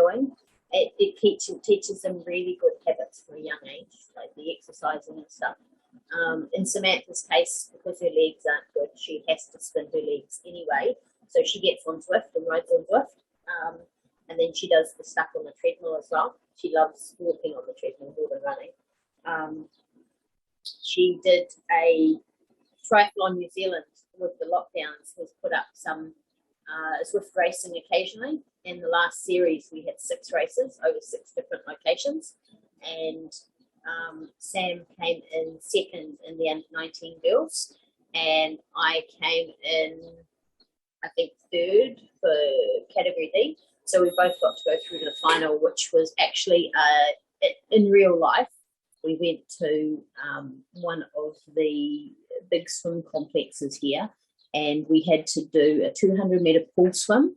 going. It teaches them really good habits from a young age, like the exercising and stuff. In Samantha's case, because her legs aren't good, she has to spin her legs anyway. So she gets on Zwift and rides on Zwift. And then she does the stuff on the treadmill as well. She loves walking on the treadmill more than running. She did a triathlon New Zealand with the lockdowns, has put up some Zwift racing occasionally. In the last series, we had 6 races over 6 different locations. And Sam came in second in the under-19 girls. And I came in, I think, third for category D. So we both got to go through to the final, which was actually in real life. We went to one of the big swim complexes here, and we had to do a 200-metre pool swim.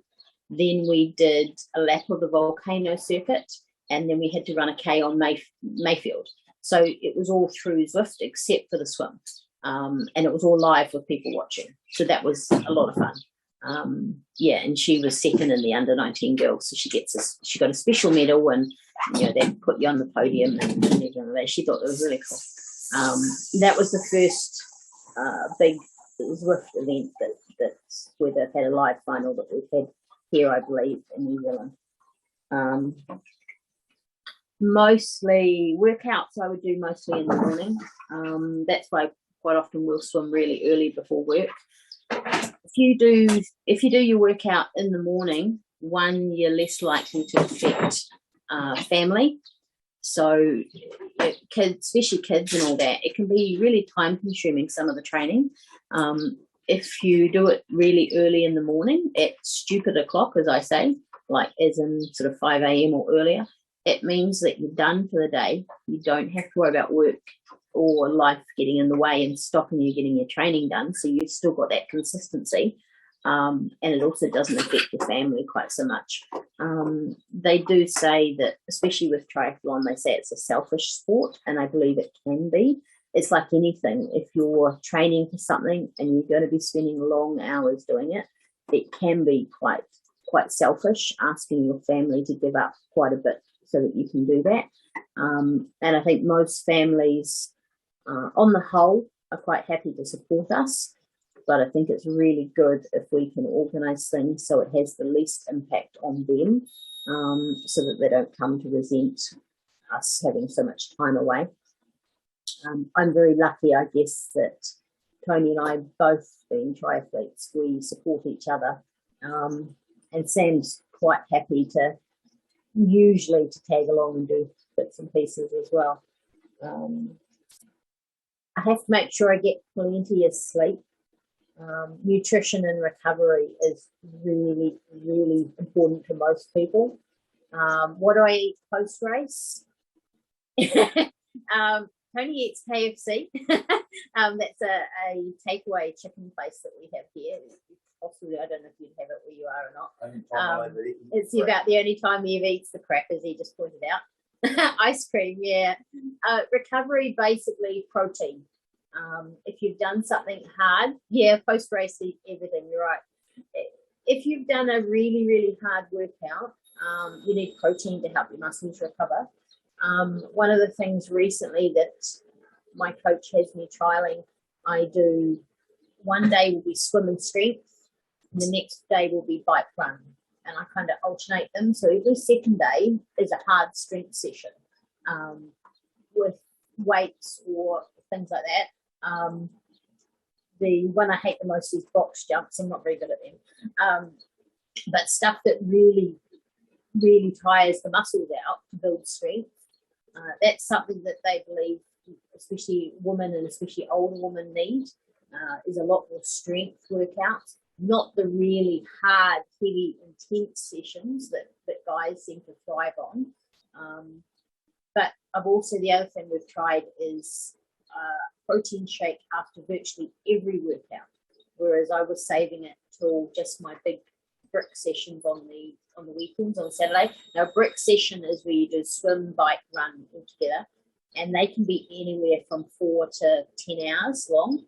Then we did a lap of the volcano circuit, and then we had to run a K on Mayfield. So it was all through Zwift except for the swim. And it was all live with people watching. So that was a lot of fun. And she was second in the under-19 girls, so she got a special medal, and they put you on the podium and everything like that. She thought it was really cool. That was the first big Zwift event that's where they've had a live final that we've had here, I believe, in New Zealand. Mostly workouts I would do mostly in the morning. That's why quite often we'll swim really early before work. If you do your workout in the morning, one, you're less likely to affect family. So kids, especially kids and all that, it can be really time consuming, some of the training. If you do it really early in the morning at stupid o'clock, as I say, like as in sort of 5 a.m. or earlier, it means that you're done for the day. You don't have to worry about work or life getting in the way and stopping you getting your training done. So you've still got that consistency. And it also doesn't affect your family quite so much. They do say that, especially with triathlon, they say it's a selfish sport, and I believe it can be. It's like anything. If you're training for something and you're going to be spending long hours doing it, it can be quite selfish, asking your family to give up quite a bit so that you can do that. And I think most families, on the whole, are quite happy to support us. But I think it's really good if we can organise things so it has the least impact on them, so that they don't come to resent us having so much time away. I'm very lucky, I guess, that Tony and I, both being triathletes, we support each other. And Sam's quite happy to usually to tag along and do bits and pieces as well. I have to make sure I get plenty of sleep. Nutrition and recovery is really, really important to most people. What do I eat post-race? Tony eats KFC. That's a takeaway chicken place that we have here. Possibly, I don't know if you'd have it where you are or not. It's about the only time he ever eats the crackers, he just pointed out. Ice cream, yeah. Recovery, basically protein. If you've done something hard, post-race, everything, you're right. If you've done a really, really hard workout, you need protein to help your muscles recover. One of the things recently that my coach has me trialing, I do one day will be swim and strength, and the next day will be bike run, and I kind of alternate them. So every second day is a hard strength session with weights or things like that. The one I hate the most is box jumps. I'm not very good at them. But stuff that really, really tires the muscles out to build strength. That's something that they believe, especially women and especially older women need, is a lot more strength workouts, not the really hard, heavy, intense sessions that guys seem to thrive on. But I've also, the other thing we've tried is protein shake after virtually every workout, whereas I was saving it till just my big brick sessions on the weekends on Saturday. Now, brick session is where you do swim, bike, run all together, and they can be anywhere from 4 to 10 hours long.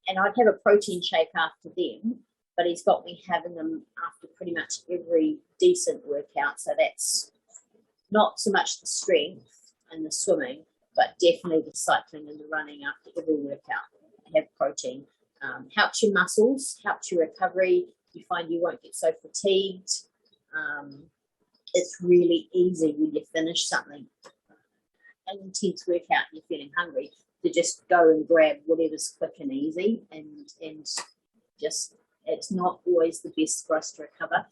And I'd have a protein shake after them, but he's got me having them after pretty much every decent workout workout. So that's not so much the strength and the swimming, but definitely the cycling and the running after every workout. Have protein. Helps your muscles, helps your recovery. You find you won't get so fatigued. It's really easy when you finish something, an intense workout, and you're feeling hungry, to just go and grab whatever's quick and easy, and just, it's not always the best for us to recover.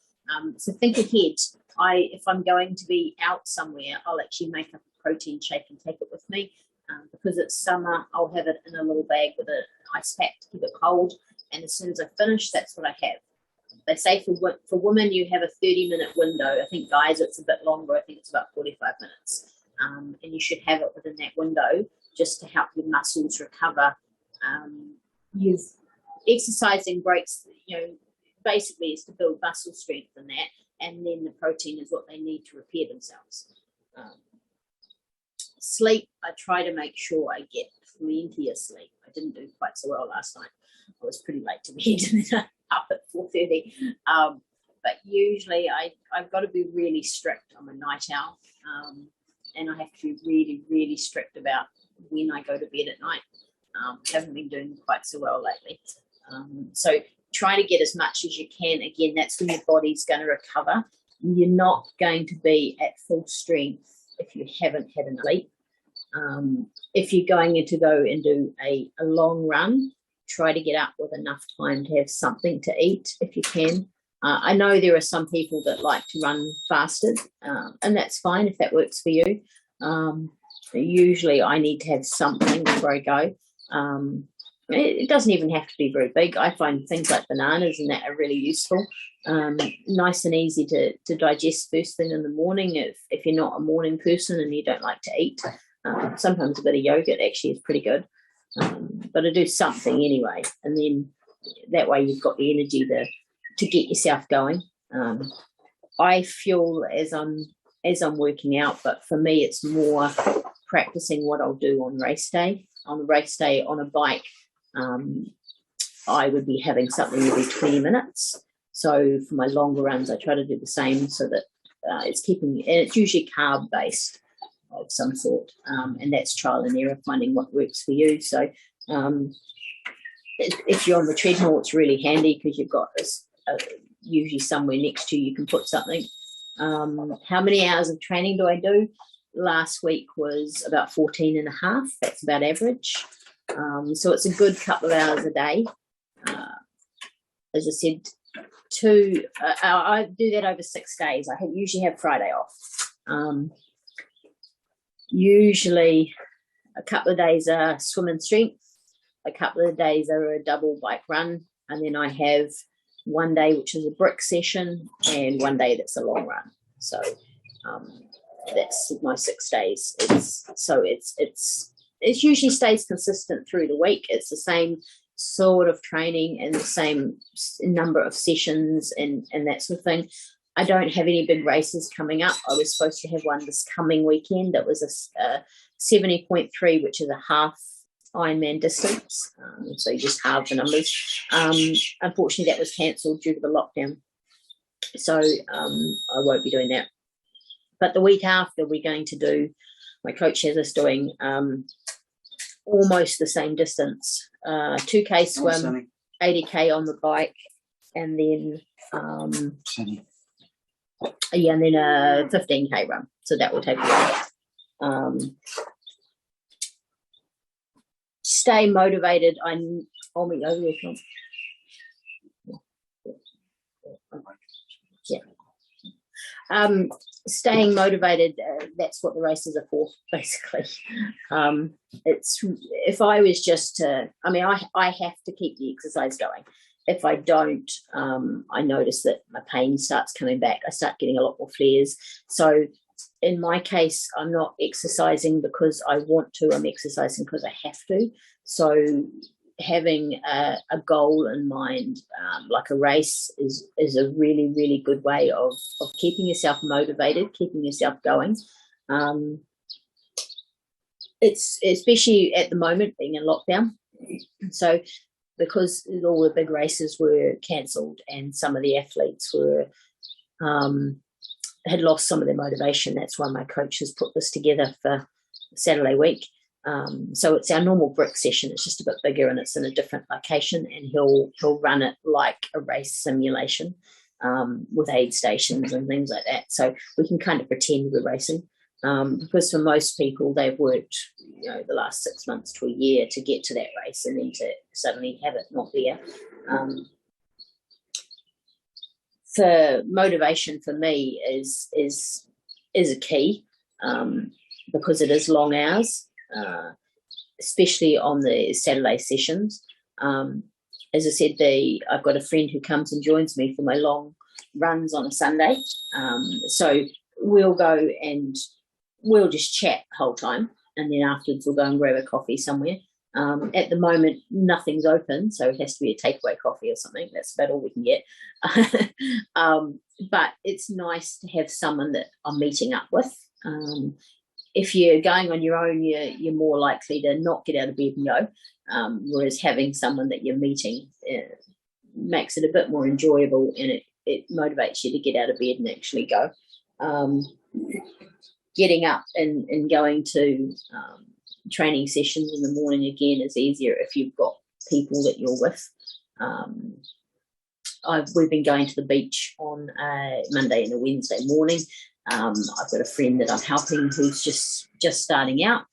So think ahead. If I'm going to be out somewhere, I'll actually make up a protein shake and take it with me. Because it's summer, I'll have it in a little bag with an ice pack to keep it cold. And as soon as I finish, that's what I have. They say for women, you have a 30-minute window. I think guys, it's a bit longer. I think it's about 45 minutes. And you should have it within that window just to help your muscles recover. Exercising breaks, basically is to build muscle strength in that. And then the protein is what they need to repair themselves. Sleep, I try to make sure I get plenty of sleep. I didn't do quite so well last night. I was pretty late to bed, up at 4:30. But usually I've got to be really strict. I'm a night owl, and I have to be really, really strict about when I go to bed at night. Haven't been doing quite so well lately. So try to get as much as you can. Again, that's when your body's going to recover. You're not going to be at full strength if you haven't had enough sleep. If you're going to go and do a long run, try to get up with enough time to have something to eat if you can. I know there are some people that like to run fasted, and that's fine if that works for you. Usually I need to have something before I go. It doesn't even have to be very big. I find things like bananas and that are really useful. Nice and easy to digest first thing in the morning if you're not a morning person and you don't like to eat. Sometimes a bit of yogurt actually is pretty good. But to do something anyway, and then that way you've got the energy to get yourself going. I fuel as I'm working out, but for me it's more practicing what I'll do on race day. On a race day on a bike, I would be having something every 20 minutes. So for my longer runs, I try to do the same so that and it's usually carb based of some sort, and that's trial and error, finding what works for you. So if you're on the treadmill, it's really handy because you've got this usually somewhere next to you can put something. How many hours of training do I do? Last week was about 14 and a half. That's about average. So it's a good couple of hours a day. As I said, I do that over 6 days. I usually have Friday off. Usually a couple of days are swim and strength, a couple of days are a double bike run, and then I have one day which is a brick session and one day that's a long run. So that's my 6 days. It usually stays consistent through the week. It's the same sort of training and the same number of sessions and that sort of thing. I don't have any big races coming up. I was supposed to have one this coming weekend. That was a 70.3, which is a half IronMan distance. So you just halve the numbers. Unfortunately, that was cancelled due to the lockdown. So I won't be doing that. But the week after, we're going to do, my coach has us doing almost the same distance. 2K swim, 80K on the bike, and then and then a 15K run. So that will take a while. Stay motivated. I'll meet over there, Tom. Yeah. Staying motivated, that's what the races are for, basically. It's if I was just to, I have to keep the exercise going. If I don't, I notice that my pain starts coming back. I start getting a lot more flares. So in my case, I'm not exercising because I want to. I'm exercising because I have to. So having a goal in mind, like a race, is a really, really good way of keeping yourself motivated, keeping yourself going. It's especially at the moment being in lockdown. So because all the big races were cancelled and some of the athletes were had lost some of their motivation. That's why my coach has put this together for Saturday week. So it's our normal brick session. It's just a bit bigger and it's in a different location, and he'll run it like a race simulation with aid stations and things like that. So we can kind of pretend we're racing. Because for most people, they've worked, the last 6 months to a year to get to that race, and then to suddenly have it not there. For motivation for me is a key, because it is long hours, especially on the Saturday sessions. As I said, I've got a friend who comes and joins me for my long runs on a Sunday. So we'll go and we'll just chat the whole time, and then afterwards we'll go and grab a coffee somewhere. At the moment, nothing's open, so it has to be a takeaway coffee or something. That's about all we can get. But it's nice to have someone that I'm meeting up with. If you're going on your own, you're more likely to not get out of bed and go, whereas having someone that you're meeting makes it a bit more enjoyable, and it motivates you to get out of bed and actually go. Getting up and going to training sessions in the morning again is easier if you've got people that you're with. We've been going to the beach on a Monday and a Wednesday morning. I've got a friend that I'm helping who's just starting out,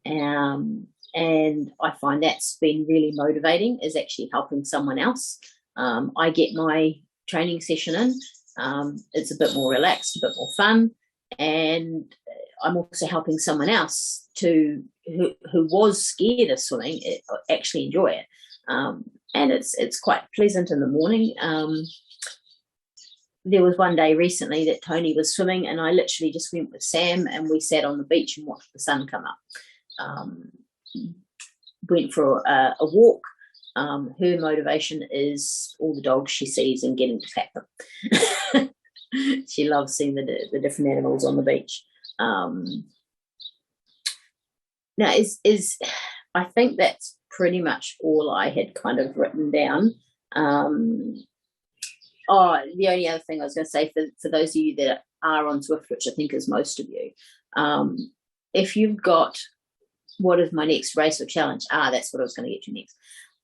and I find that's been really motivating, is actually helping someone else. I get my training session in. It's a bit more relaxed, a bit more fun, and I'm also helping someone else who was scared of swimming actually enjoy it, and it's quite pleasant in the morning. There was one day recently that Tony was swimming, and I literally just went with Sam and we sat on the beach and watched the sun come up. Went for a walk. Her motivation is all the dogs she sees and getting to pat them. She loves seeing the different animals on the beach. Now, I think that's pretty much all I had kind of written down. The only other thing I was going to say, for those of you that are on Zwift, which I think is most of you, if you've got, what is my next race or challenge? That's what I was going to get to next.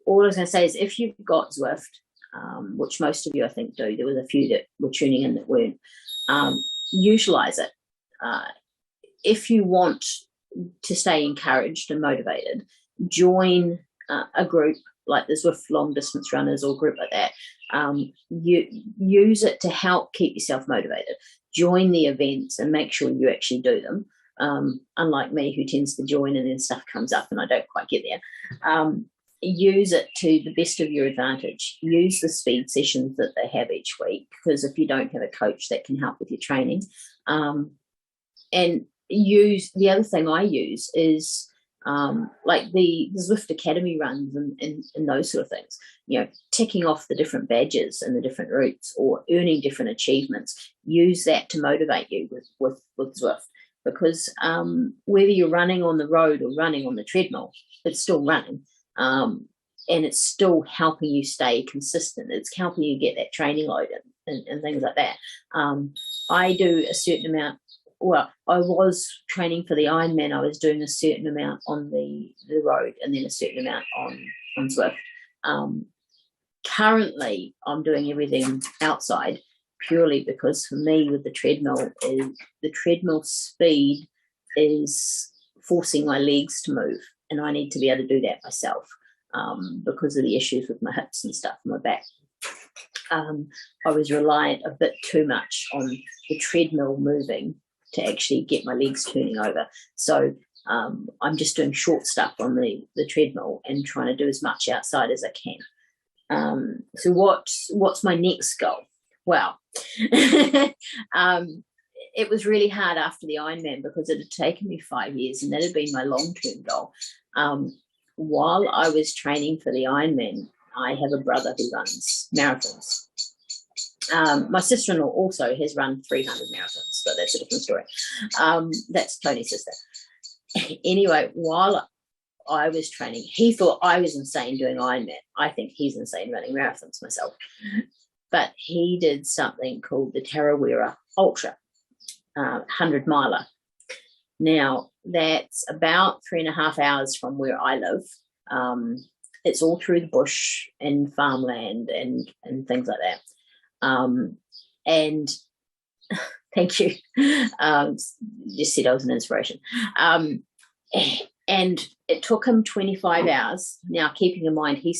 All I was going to say is, if you've got Zwift, which most of you I think do, there was a few that were tuning in that weren't, utilise it. If you want to stay encouraged and motivated, join a group like the Zwift long distance runners or group like that. You use it to help keep yourself motivated. Join the events and make sure you actually do them. Unlike me, who tends to join and then stuff comes up and I don't quite get there. Use it to the best of your advantage. Use the speed sessions that they have each week, because if you don't have a coach that can help with your training, and use the other thing I use is like the Zwift Academy runs and those sort of things, ticking off the different badges and the different routes or earning different achievements. Use that to motivate you with Zwift, because whether you're running on the road or running on the treadmill, it's still running, and it's still helping you stay consistent. It's helping you get that training load and things like that. I do a certain amount. Well, I was training for the IronMan. I was doing a certain amount on the road and then a certain amount on Zwift. Currently, I'm doing everything outside purely because for me with the treadmill speed is forcing my legs to move, and I need to be able to do that myself because of the issues with my hips and stuff, my back. I was reliant a bit too much on the treadmill moving to actually get my legs turning over. So I'm just doing short stuff on the treadmill and trying to do as much outside as I can. So what's my next goal? Well, it was really hard after the Ironman because it had taken me 5 years and that had been my long-term goal. While I was training for the Ironman, I have a brother who runs marathons. My sister-in-law also has run 300 marathons, but that's a different story. That's Tony's sister. Anyway, while I was training, he thought I was insane doing Ironman. I think he's insane running marathons myself. But he did something called the Tarawera Ultra. 100 miler. Now, that's about 3.5 hours from where I live. It's all through the bush and farmland and things like that. And thank you. Just said I was an inspiration. And it took him 25 hours. Now, keeping in mind, he's